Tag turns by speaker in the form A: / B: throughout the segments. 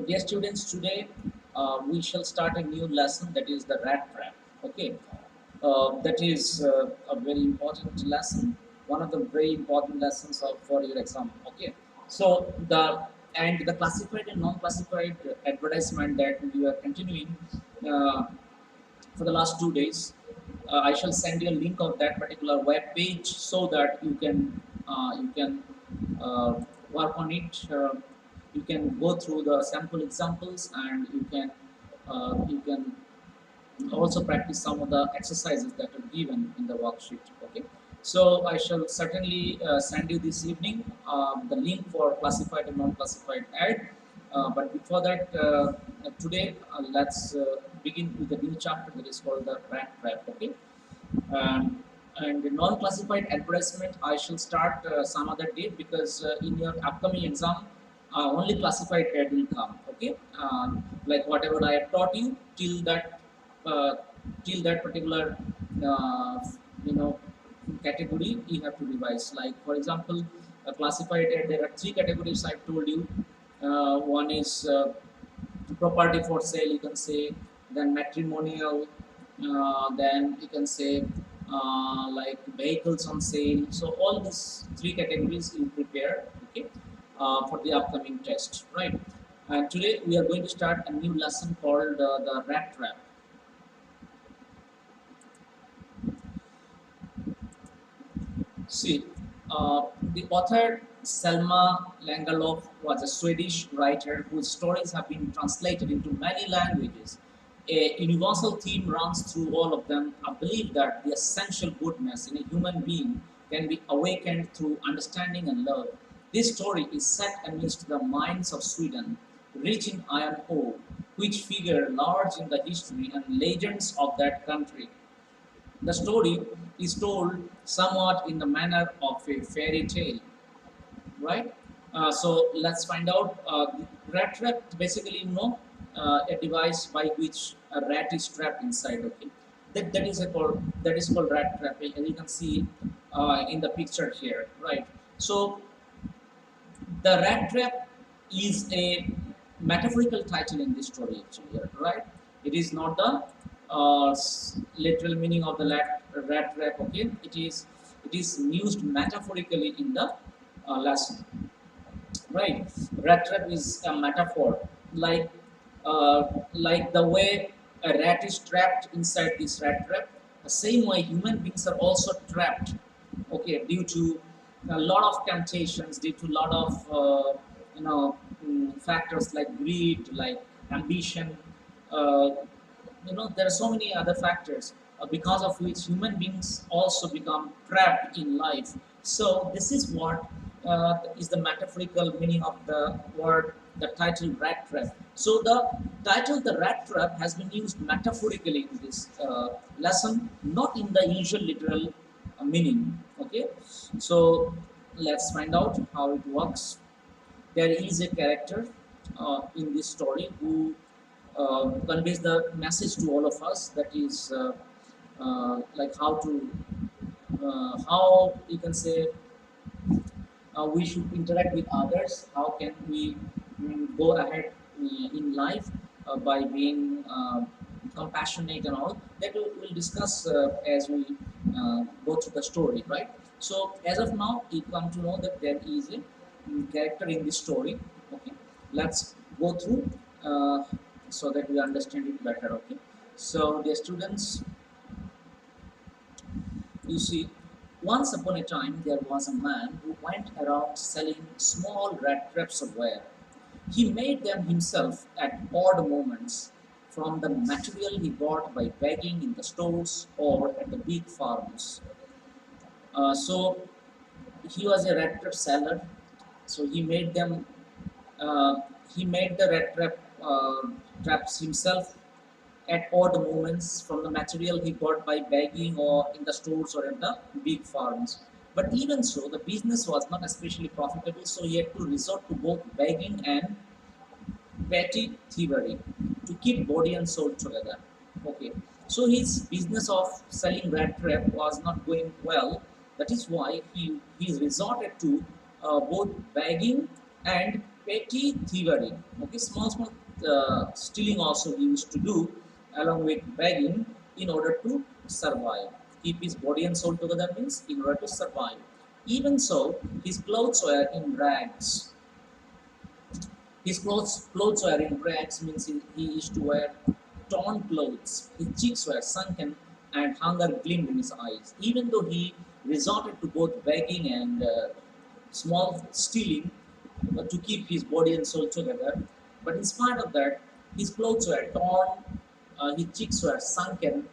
A: dear students, today we shall start a new lesson, that is the Rattrap. Okay, that is a very important lesson, one of the very important lessons for your exam. Okay, so the classified and non-classified advertisement that we are continuing uh, for the last 2 days. I shall send you a link of that particular web page so that you can uh, work on it. You can go through the sample examples, and you can also practice some of the exercises that are given in the worksheet. Okay, so I shall certainly send you this evening the link for classified and non-classified ad. But before that, today let's begin with the new chapter that is called the Rattrap. Okay, um, and the non-classified advertisement I shall start some other day, because in your upcoming exam only classified ad will come. Okay, like whatever I have taught you uh, till that particular uh, you know category, you have to revise. Like for example, classified ad, there are three categories I told you. One is property for sale, you can say, then matrimonial, then you can say like vehicles on sale. So all these three categories you prepare, okay, for the upcoming test, right? And today we are going to start a new lesson called the rat trap. See, the author Selma Langerlof was a Swedish writer whose stories have been translated into many languages. A universal theme runs through all of them, a belief that the essential goodness in a human being can be awakened through understanding and love. This story is set amidst the mines of Sweden, rich in iron ore, which figure large in the history and legends of that country. The story is told somewhat in the manner of a fairy tale, right? So let's find out. Rat trap, basically, a device by which a rat is trapped inside. Okay, that is called rat trap, and you can see in the picture here, right? So the rat trap is a metaphorical title in this story, actually, here, right? It is not the literal meaning of the rat trap. Okay, it is used metaphorically in the lesson, right? Rat trap is a metaphor, like uh, like the way a rat is trapped inside this rat trap. The same way human beings are also trapped, okay, due to a lot of temptations, due to a lot of factors like greed, like ambition. Uh, there are so many other factors because of which human beings also become trapped in life. So this is what is the metaphorical meaning of the word, the title rat trap. So the title the rat trap has been used metaphorically in this lesson, not in the usual literal meaning. Okay, so let's find out how it works. There is a character in this story who conveys the message to all of us, that is like how you can say we should interact with others, how can we go ahead in life by being compassionate and all that we'll discuss as we go through the story, right? So as of now you come to know that there is a character in this story. Okay, let's go through uh, so that we understand it better. Okay, so dear students, you see, once upon a time there was a man who went around selling small rat traps of wire. He made them himself at odd moments from the material he bought by begging in the stores or at the big farms. So he was a rat trap seller. So uh, he made the rat traps himself at odd moments from the material he got by begging or in the stores or at the big farms. But even so, the business was not especially profitable, so he had to resort to both begging and petty thievery to keep body and soul together. Okay, so his business of selling rat trap was not going well. That is why he resorted to both begging and petty thievery. Okay, small stealing also he used to do along with begging in order to survive. Keep his body and soul together means in order to survive. Even so, his clothes were in rags. His clothes were in rags means he used to wear torn clothes. His cheeks were sunken and hunger gleamed in his eyes. Even though he resorted to both begging and small stealing to keep his body and soul together, but in spite of that, his clothes were torn, his cheeks were sunken.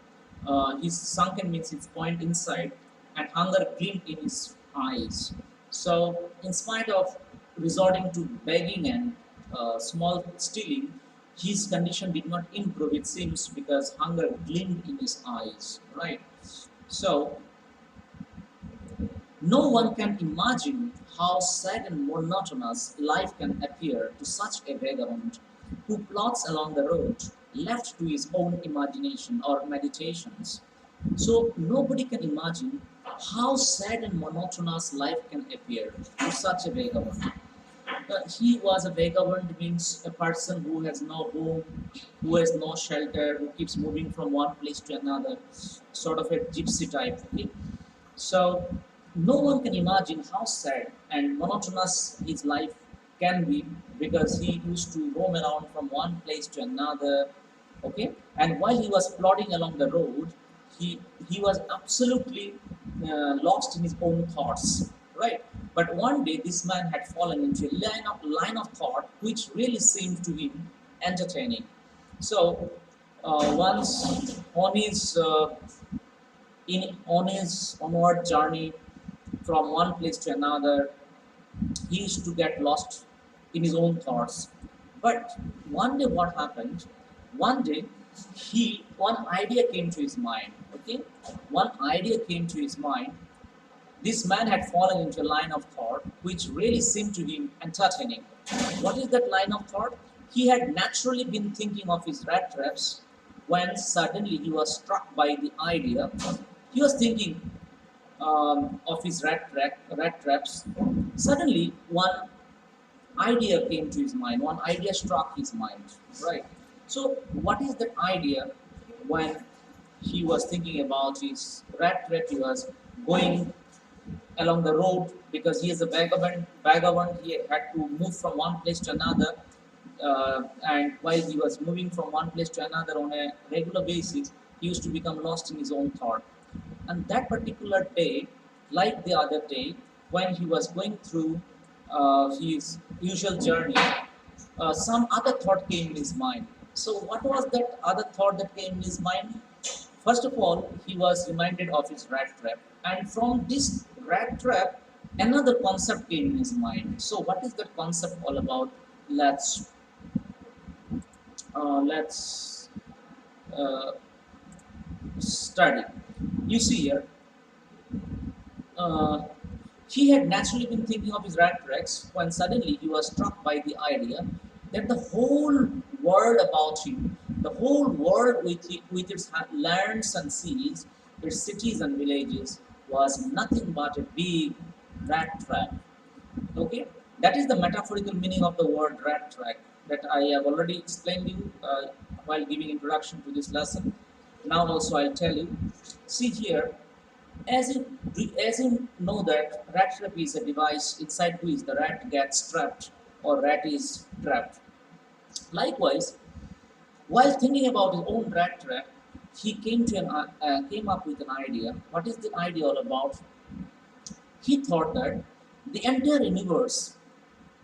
A: His sunken means his point inside, and hunger gleamed in his eyes. So, in spite of resorting to begging and small stealing, his condition did not improve, it seems, because hunger gleamed in his eyes, right? So, no one can imagine how sad and monotonous life can appear to such a vagabond who plods along the road, left to his own imagination or meditations. So, nobody can imagine how sad and monotonous life can appear to such a vagabond. He was a vagabond means a person who has no home, who has no shelter, who keeps moving from one place to another, sort of a gypsy type. Okay? So no one can imagine how sad and monotonous his life can be because he used to roam around from one place to another. Okay, and while he was plodding along the road, he was absolutely lost in his own thoughts. Right, but one day this man had fallen into a line of thought which really seemed to him entertaining. So once on his onward journey from one place to another, he used to get lost in his own thoughts. But one day, what happened? One day, one idea came to his mind. Okay, one idea came to his mind. This man had fallen into a line of thought which really seemed to him entertaining. What is that line of thought? He had naturally been thinking of his rat traps when suddenly he was struck by the idea. He was thinking of his rat traps. Suddenly, one idea came to his mind. One idea struck his mind. Right. So, what is that idea? When he was thinking about his rat trap, he was going along the road because he is a vagabond. Vagabond, he had to move from one place to another, and while he was moving from one place to another on a regular basis, he used to become lost in his own thought. And that particular day, like the other day, when he was going through his usual journey, some other thought came in his mind. So, what was that other thought that came in his mind? First of all, he was reminded of his rat trap, and from this rat trap, another concept came in his mind. So, what is that concept all about? Let's uh, study. You see here, uh, he had naturally been thinking of his rat tracks when suddenly he was struck by the idea that the whole world about him, the whole world with its lands and seas, its cities and villages, was nothing but a big rat trap. Okay, that is the metaphorical meaning of the word rat trap that I have already explained you while giving introduction to this lesson. Now also I'll tell you. See here, as you know that rat trap is a device inside which the rat gets trapped or rat is trapped. Likewise, while thinking about his own rat trap, he came up with an idea. What is the idea all about? He thought that the entire universe,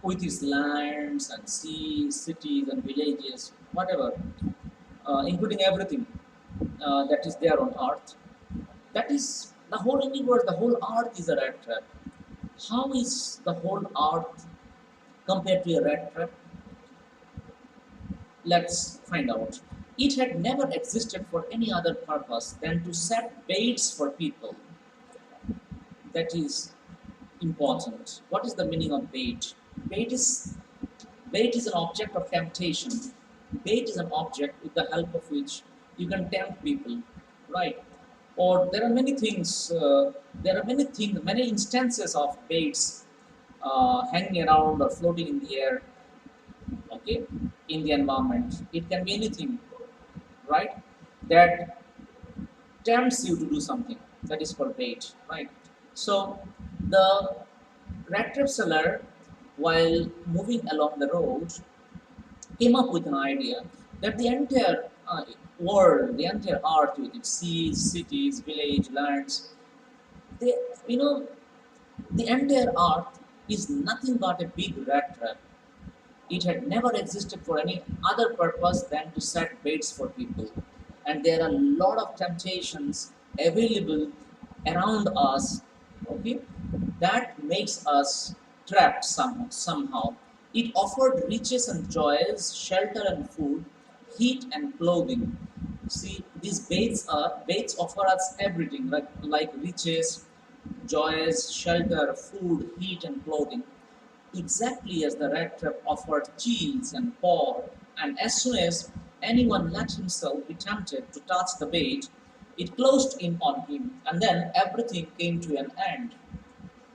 A: with its lands and seas, cities and villages, whatever, including everything that is there on Earth, that is the whole universe, the whole Earth is a rat trap. How is the whole Earth compared to a rat trap? Let's find out. It had never existed for any other purpose than to set baits for people. That is important. What is the meaning of bait? Bait is bait is an object of temptation. Bait is an object with the help of which you can tempt people, right? Or there are many things. Many instances of baits hanging around or floating in the air. okay, in the environment. It can be anything, right? That tempts you to do something. That is called bait, right? So the rat trap seller, while moving along the road, came up with an idea that the entire world, the entire earth with its seas, cities, village, lands, they, you know, the entire earth is nothing but a big rat trap. It had never existed for any other purpose than to set baits for people. And there are a lot of temptations available around us, okay, that makes us trapped somehow. It offered riches and joys, shelter and food, heat and clothing. See, these baits offer us everything like riches, joys, shelter, food, heat, and clothing, exactly as the rat trap offered cheese and pork. And as soon as anyone let himself be tempted to touch the bait, it closed in on him, and then everything came to an end.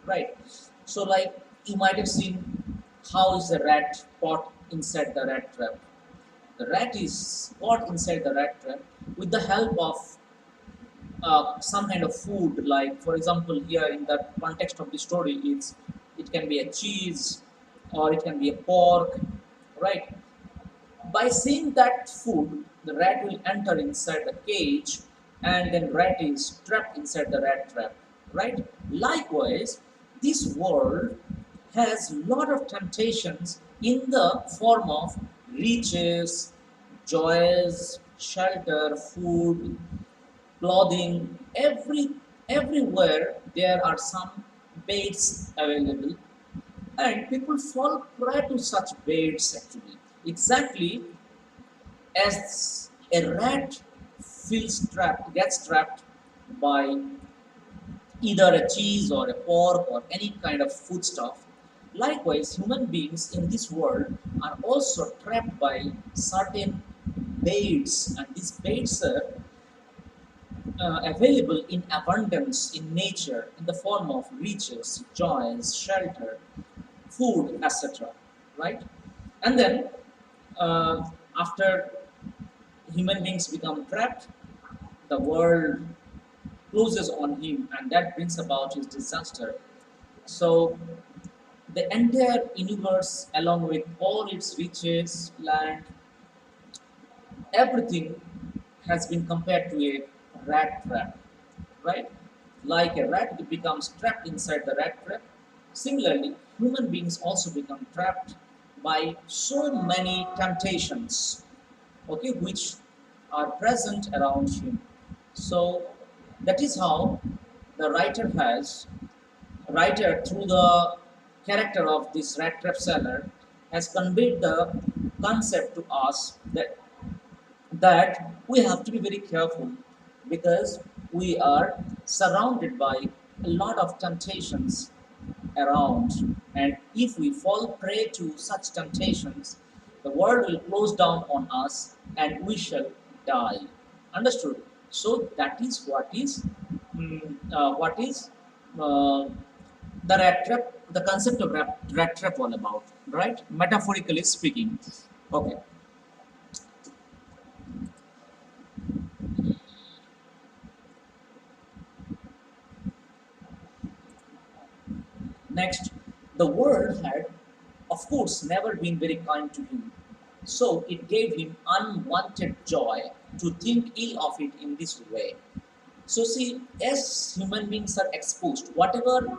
A: Right? So, like you might have seen, how is the rat caught inside the rat trap? The rat is caught inside the rat trap with the help of some kind of food, like for example here in the context of the story, it can be a cheese or it can be a pork, right? By seeing that food, the rat will enter inside the cage, and then rat is trapped inside the rat trap, right? Likewise, this world has lot of temptations in the form of riches, joys, shelter, food, clothing, everywhere there are some baits available, and people fall prey to such baits actually. Exactly as a rat gets trapped by either a cheese or a pork or any kind of foodstuff. Likewise, human beings in this world are also trapped by certain baits, and these baits are available in abundance in nature in the form of riches, joys, shelter, food, etc. Right? And then, after human beings become trapped, the world closes on him, and that brings about his disaster. So, the entire universe, along with all its riches, land, everything has been compared to a rat trap, right? Like a rat becomes trapped inside the rat trap. Similarly, human beings also become trapped by so many temptations, okay, which are present around him. So that is how the writer through the character of this rat trap seller has conveyed the concept to us that we have to be very careful because we are surrounded by a lot of temptations around, and if we fall prey to such temptations, the world will close down on us and we shall die. Understood? So that is what is uh, the rat trap, the concept of rat trap all about, right? Metaphorically speaking. Okay. Next, the world had, of course, never been very kind to him. So it gave him unwanted joy to think ill of it in this way. So, see, as human beings are exposed, whatever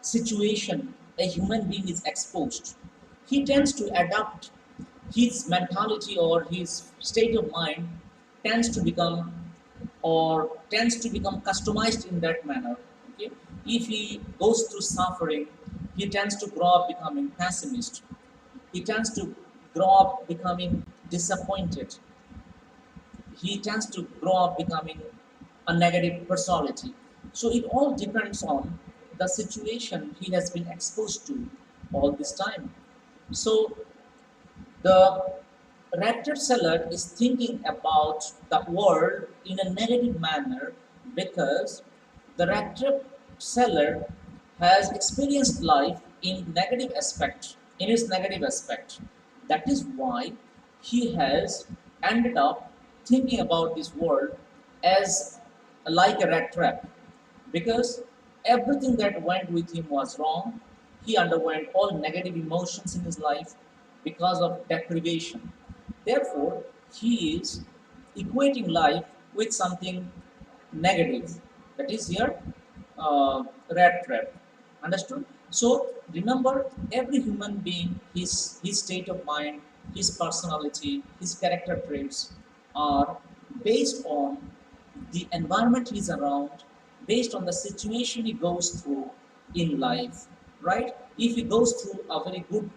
A: situation a human being is exposed, he tends to adapt his mentality or his state of mind tends to become tends to become customized in that manner. Okay? If he goes through suffering, he tends to grow up becoming pessimist. He tends to grow up becoming disappointed. He tends to grow up becoming a negative personality. So it all depends on the situation he has been exposed to all this time. So the reactor seller is thinking about the world in a negative manner because the reactor seller has experienced life in its negative aspect. That is why he has ended up thinking about this world as like a rat trap, because everything that went with him was wrong. He underwent all negative emotions in his life because of deprivation. Therefore, he is equating life with something negative. That is here, rat trap. Understood? So remember, every human being, his state of mind, his personality, his character traits are based on the environment he's around, based on the situation he goes through in life, right? If he goes through a very good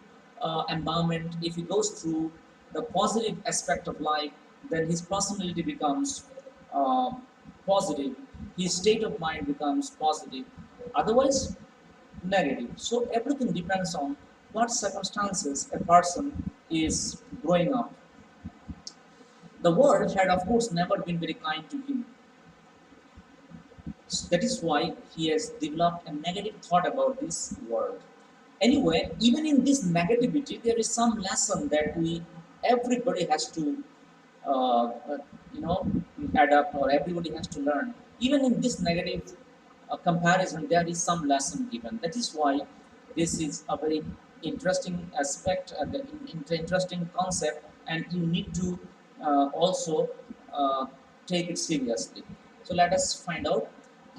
A: environment, if he goes through the positive aspect of life, then his personality becomes uh, positive, his state of mind becomes positive. Otherwise, negative. So everything depends on what circumstances a person is growing up. The world had, of course, never been very kind to him. So that is why he has developed a negative thought about this world. Anyway, even in this negativity, there is some lesson that we everybody has to uh, uh, you know adapt, or everybody has to learn. Even in this negative comparison, there is some lesson given. That is why this is a very interesting aspect, interesting concept, and you need to also uh, take it seriously. So let us find out.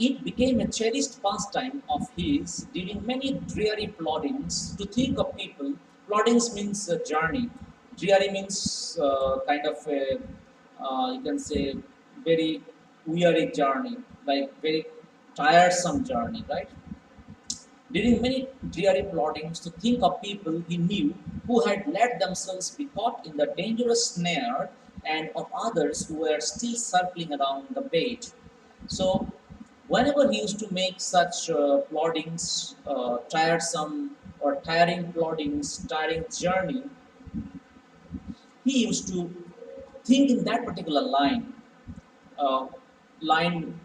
A: It became a cherished pastime of his during many dreary ploddings to think of people. Ploddings means a journey. Dreary means kind of a, you can say, very weary journey, like very tiresome journey, right? During many dreary plottings to think of people he knew who had let themselves be caught in the dangerous snare, and of others who were still circling around the bait. So, whenever he used to make such plottings, tiresome or tiring plottings, tiring journey, he used to think in that particular uh, line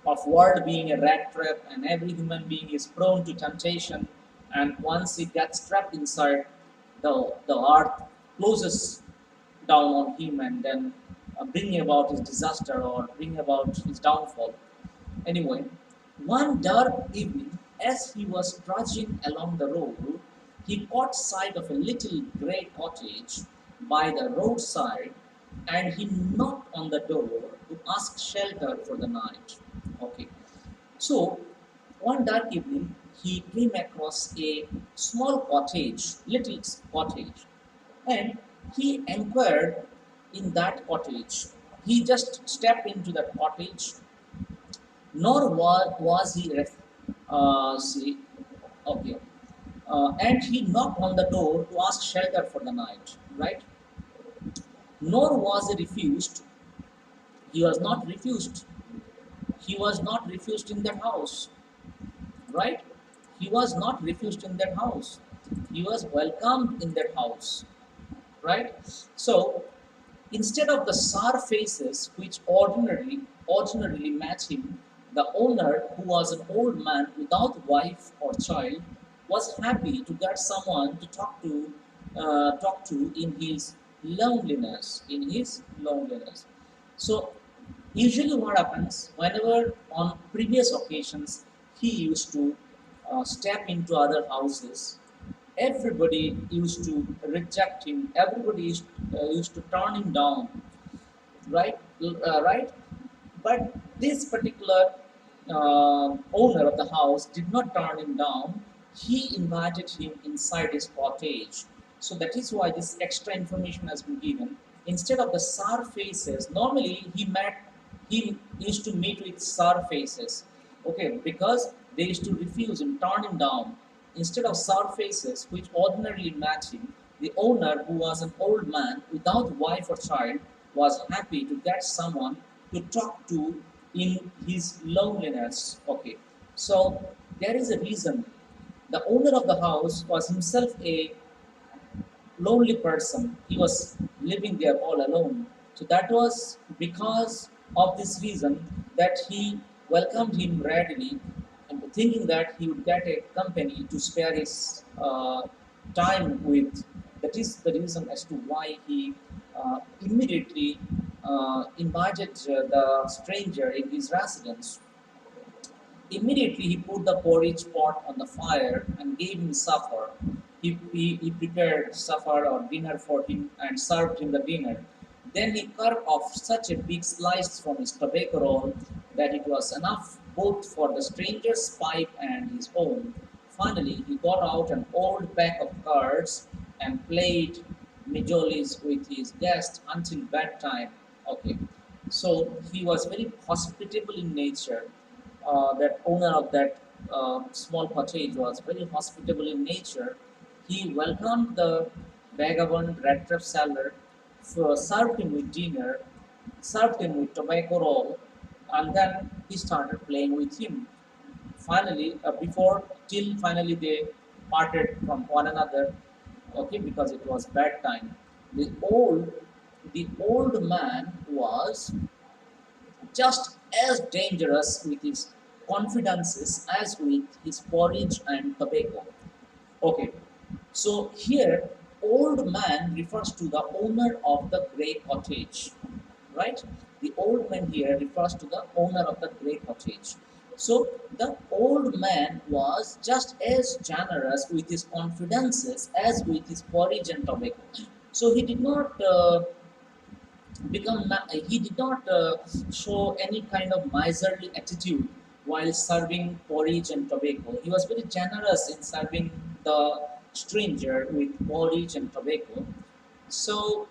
A: of world being a rat trap, and every human being is prone to temptation, and once he gets trapped inside, the earth closes down on him, and then bringing about his disaster or bringing about his downfall. Anyway, one dark evening, as he was trudging along the road, he caught sight of a little grey cottage by the roadside, and he knocked on the door to ask shelter for the night. Okay, so one dark evening, he came across a small cottage, little cottage, and he inquired in that cottage. He just stepped into that cottage, nor was he see, okay, and he knocked on the door to ask shelter for the night, right? Nor was he refused. He was not refused. He was not refused in that house, right? He was not refused in that house. He was welcomed in that house, right? So instead of the sour faces which ordinarily match him, the owner, who was an old man without wife or child, was happy to get someone to talk to in his loneliness. In his loneliness. So usually, what happens whenever on previous occasions he used to step into other houses, everybody used to reject him. Everybody used to turn him down, right? Right? But this particular owner of the house did not turn him down. He invited him inside his cottage. So that is why this extra information has been given. Instead of the sour faces, normally he used to meet with sour faces. Okay, because they used to refuse him, turn him down. Instead of sour faces, which ordinarily match him, the owner, who was an old man without wife or child, was happy to get someone to talk to in his loneliness. Okay, so there is a reason. The owner of the house was himself a lonely person. He was living there all alone. So that was because of this reason that he welcomed him readily, and thinking that he would get a company to spare his time with. That that is the reason as to why he immediately invited the stranger in his residence. Immediately he put the porridge pot on the fire and gave him supper. He prepared supper or dinner for him and served him the dinner. Then he cut off such a big slice from his tobacco roll that it was enough both for the stranger's pipe and his own. Finally, he got out an old pack of cards and played Majolis with his guest until bedtime. Okay, so he was very hospitable in nature. That owner of that small cottage was very hospitable in nature. He welcomed the vagabond Rattrap seller, served him with dinner, served him with tobacco roll, and then he started playing with him. Finally, before till finally they parted from one another. Okay, because it was bedtime. The old, the old man was just as dangerous with his confidences as with his porridge and tobacco. Okay, so here, old man refers to the owner of the grey cottage, right? The old man here refers to the owner of the grey cottage. So the old man was just as generous with his confidences as with his porridge and tobacco. So he did not he did not show any kind of miserly attitude while serving porridge and tobacco. He was very generous in serving the stranger with porridge and tobacco. So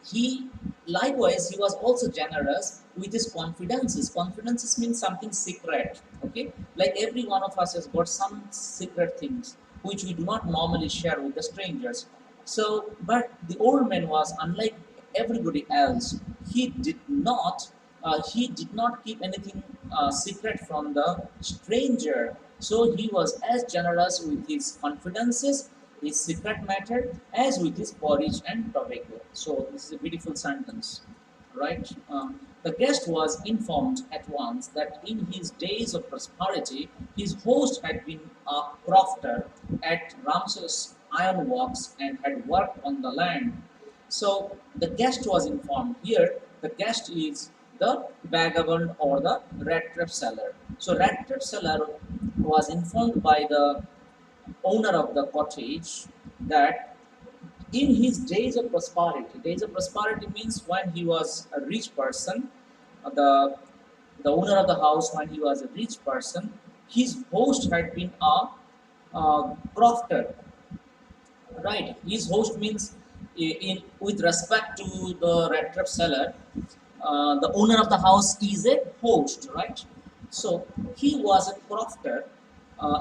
A: he likewise he was also generous with his confidences. Confidences means something secret. Okay, like every one of us has got some secret things which we do not normally share with the strangers. So, but the old man was unlike everybody else. He did not keep anything secret from the stranger. So he was as generous with his confidences, his secret matter, as with his porridge and tobacco. So this is a beautiful sentence, right? The guest was informed at once that in his days of prosperity, his host had been a crofter at Ramses ironworks and had worked on the land. So the guest was informed. Here, the guest is the vagabond or the rat trap seller. So rat trap seller was informed by the owner of the cottage that in his days of prosperity means when he was a rich person, the owner of the house when he was a rich person, his host had been a crofter, right? His host means in with respect to the red trap seller, the owner of the house is a host, right? So he was a crofter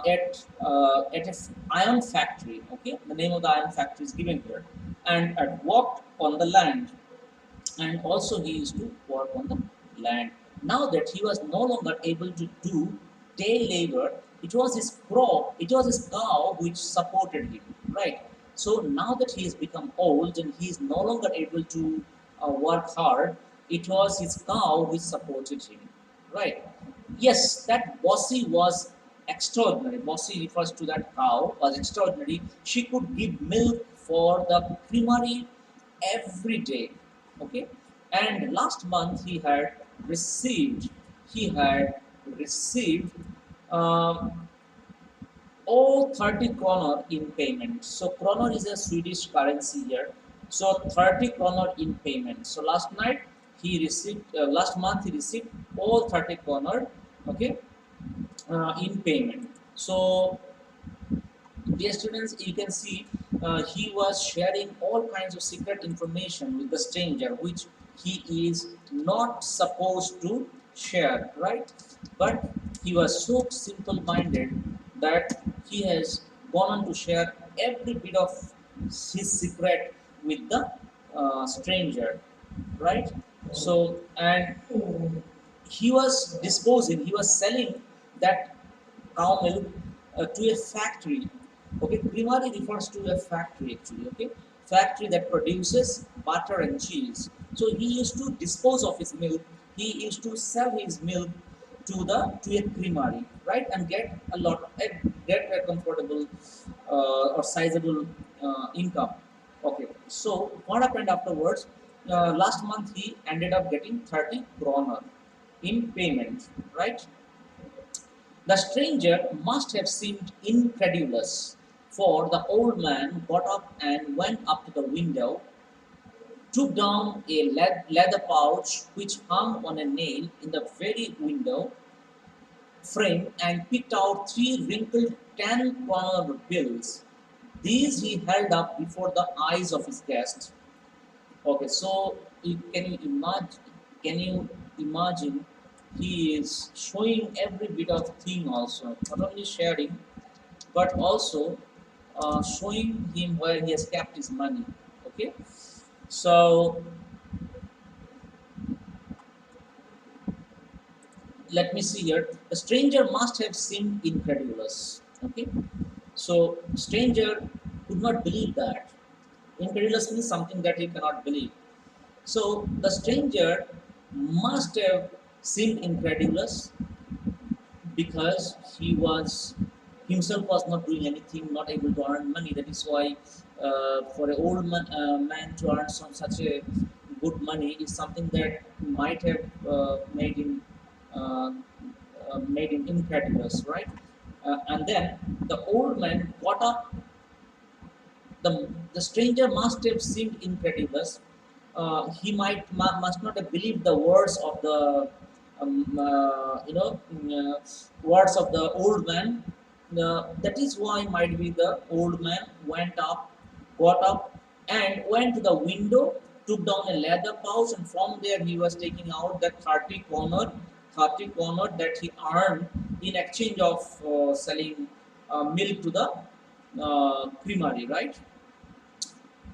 A: at a iron factory. Okay, the name of the iron factory is given here, and had worked on the land, and also he used to work on the land. Now that he was no longer able to do day labor, it was his crop, it was his cow which supported him, right? So now that he has become old and he is no longer able to work hard, it was his cow which supported him, right? Yes, that Bossy was extraordinary. Bossy refers to that cow was extraordinary. She could give milk for the creamery every day. Okay, and last month he had received um, all 30 kronor in payment. So kronor is a Swedish currency here. So 30 kronor in payment. So last month he received all 30 kronor, okay, in payment. So dear students, you can see he was sharing all kinds of secret information with the stranger, which he is not supposed to share, right? But he was so simple-minded that he has gone on to share every bit of his secret with the stranger, right? So, and he was selling that cow milk to a factory. Okay, creamery refers to a factory actually. Okay, factory that produces butter and cheese. So he used to dispose of his milk. He used to sell his milk to a creamery, right, and get a comfortable or sizable income. Okay, so what happened afterwards? Last month he ended up getting 30 kroner in payment, right? The stranger must have seemed incredulous, for the old man got up and went up to the window, took down a leather pouch which hung on a nail in the very window frame, and picked out three wrinkled 10 kroner bills. These he held up before the eyes of his guest. Okay, so can you imagine? Can you imagine? He is showing every bit of thing also, not only sharing, but also showing him where he has kept his money. Okay, so let me see here. The stranger must have seemed incredulous. Okay, so stranger could not believe that. Incredulous means something that he cannot believe. So the stranger must have seemed incredulous because he was himself was not doing anything, not able to earn money. That is why for an old man to earn such a good money is something that might have uh, made him incredulous, right? And then the old man got up. The stranger must have seemed incredulous. He must not have believed the words of the words of the old man. That is why might be the old man got up, and went to the window, took down a leather pouch, and from there he was taking out that 30 kroner that he earned in exchange of selling milk to the creamery, right?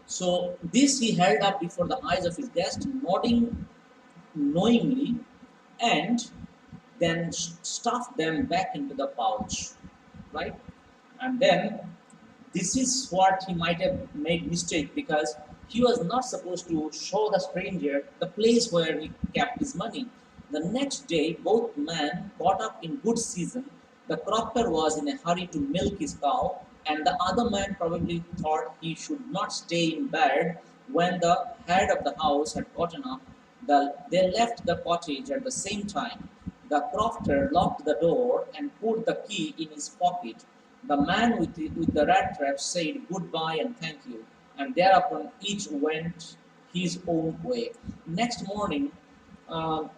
A: So this he held up before the eyes of his guest, nodding knowingly, and then stuffed them back into the pouch, right? And then this is what he might have made mistake, because he was not supposed to show the stranger the place where he kept his money. The next day, both men got up in good season. The crofter was in a hurry to milk his cow, and the other man probably thought he should not stay in bed. When the head of the house had gotten up, they left the cottage at the same time. The crofter locked the door and put the key in his pocket. The man with the rat trap said goodbye and thank you, and thereupon each went his own way. Next morning, uh,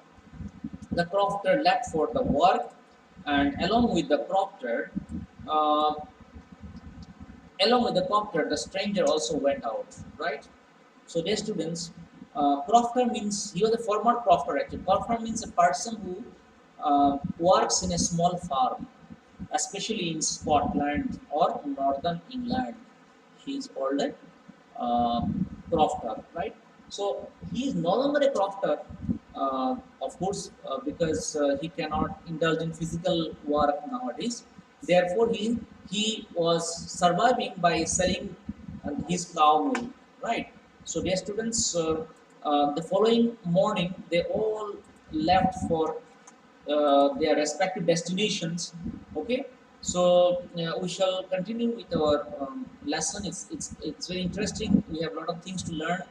A: the crofter left for the work, and uh, along with the crofter, the stranger also went out. Right. So, dear students, crofter means he was a former crofter. Actually, crofter means a person who works in a small farm, especially in Scotland or northern England. He is called a uh, crofter, right? So he is no longer a crofter, of course, because he cannot indulge in physical work nowadays. Therefore, he was surviving by selling his cow milk, right? So, dear students, the following morning they all left for their respective destinations. Okay, so we shall continue with our lesson. It's very interesting. We have a lot of things to learn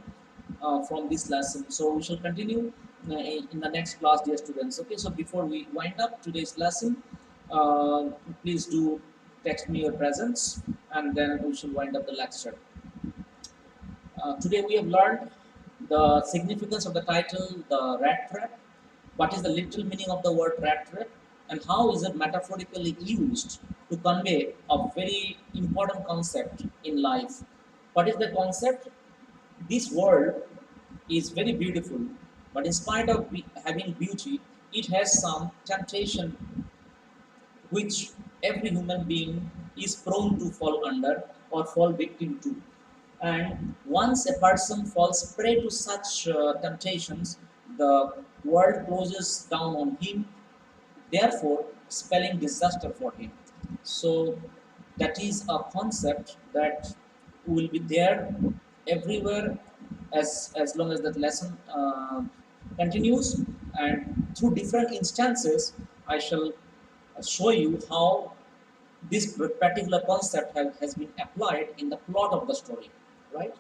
A: from this lesson. So we shall continue in the next class, dear students. Okay, so before we wind up today's lesson, uh, please do text me your presence, and then we shall wind up the lecture. Today we have learned the significance of the title, the rat trap. What is the literal meaning of the word rat trap, and how is it metaphorically used to convey a very important concept in life? What is the concept? This world is very beautiful, but in spite of having beauty, it has some temptation which every human being is prone to fall under or fall victim to. And once a person falls prey to such temptations, the world closes down on him, therefore spelling disaster for him. So that is a concept that will be there everywhere as long as that lesson continues, and through different instances I shall show you how this particular concept has been applied in the plot of the story, right?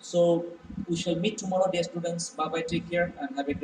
A: So we shall meet tomorrow, dear students. Bye bye, take care, and have a great